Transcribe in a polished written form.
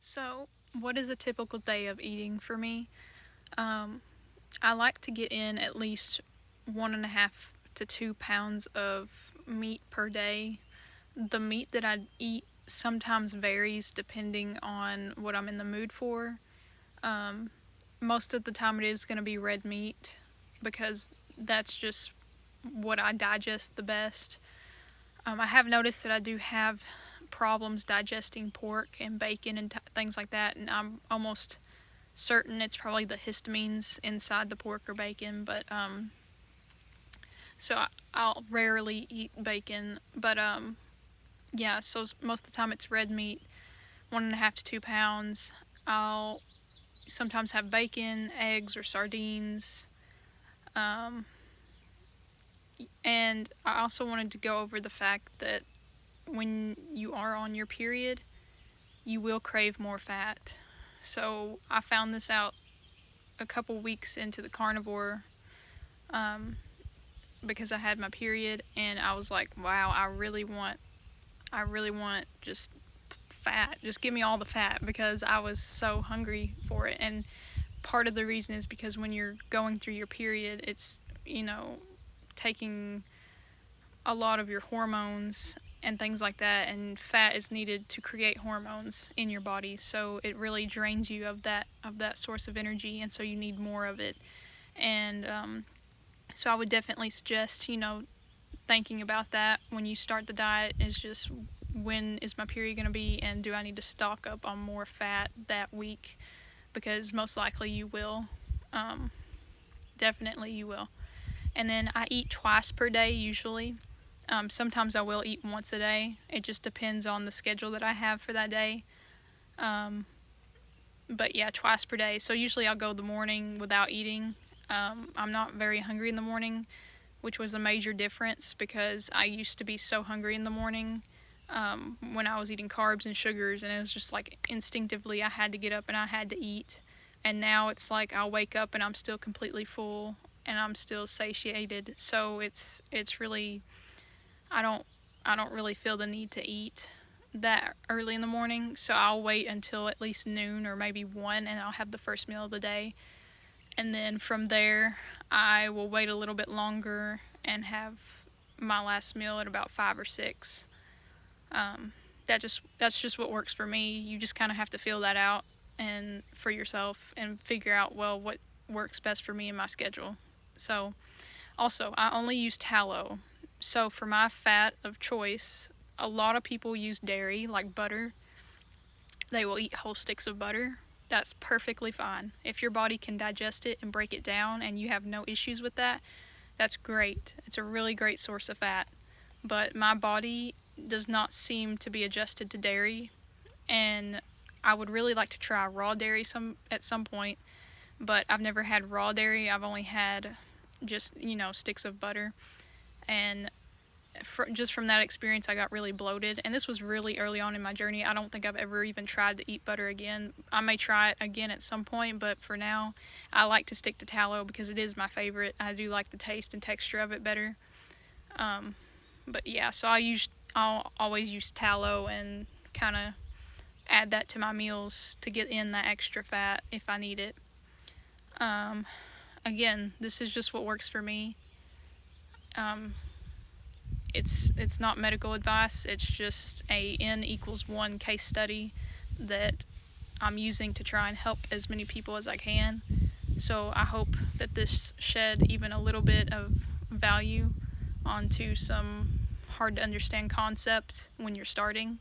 So, what is a typical day of eating for me? Um, I like to get in at least 1.5 to 2 pounds of meat per day. The meat that I eat sometimes varies depending on what I'm in the mood for. Um, Most of the time, it is going to be red meat because that's just what I digest the best. I have noticed that I do have problems digesting pork and bacon and things like that, and I'm almost certain it's probably the histamines inside the pork or bacon. But so I'll rarely eat bacon, but yeah. So most of the time it's red meat, 1.5 to 2 pounds. I'll sometimes have bacon, eggs, or sardines. Um, and I also wanted to go over the fact that when you are on your period, you will crave more fat. So I found this out a couple weeks into the carnivore, um, because I had my period, and I was like, wow, I really want just fat. Just give me all the fat because I was so hungry for it. And part of the reason is because when you're going through your period, it's, taking a lot of your hormones and things like that, and fat is needed to create hormones in your body, so it really drains you of that source of energy, and so you need more of it. And so I would definitely suggest, thinking about that when you start the diet is just, when is my period going to be, and do I need to stock up on more fat that week, because most likely you will. um, Definitely you will. And then I eat twice per day usually. Sometimes I will eat once a day. It just depends on the schedule that I have for that day. Um, but yeah, twice per day. So usually I'll go the morning without eating. I'm not very hungry in the morning, which was a major difference because I used to be so hungry in the morning, when I was eating carbs and sugars, and it was just like instinctively I had to get up and I had to eat. And now it's like I'll wake up and I'm still completely full and I'm still satiated. So it's really, I don't really feel the need to eat that early in the morning. So I'll wait until at least noon or maybe 1, and I'll have the first meal of the day. And then from there, I will wait a little bit longer and have my last meal at about 5 or 6. Um, that's just what works for me. You just kind of have to feel that out and for yourself and figure out, well, what works best for me and my schedule. So also, I only use tallow. So for my fat of choice, a lot of people use dairy, like butter. They will eat whole sticks of butter. That's perfectly fine. If your body can digest it and break it down and you have no issues with that, that's great. It's a really great source of fat. But my body does not seem to be adjusted to dairy, and I would really like to try raw dairy at some point, but I've never had raw dairy. I've only had just, sticks of butter. And just from that experience, I got really bloated. And this was really early on in my journey. I don't think I've ever even tried to eat butter again. I may try it again at some point, but for now, I like to stick to tallow because it is my favorite. I do like the taste and texture of it better. But yeah, so I'll always use tallow and kind of add that to my meals to get in that extra fat if I need it. Um, Again, this is just what works for me. Um, it's not medical advice. It's just a N=1 case study that I'm using to try and help as many people as I can. So I hope that this shed even a little bit of value onto some hard to understand concepts when you're starting.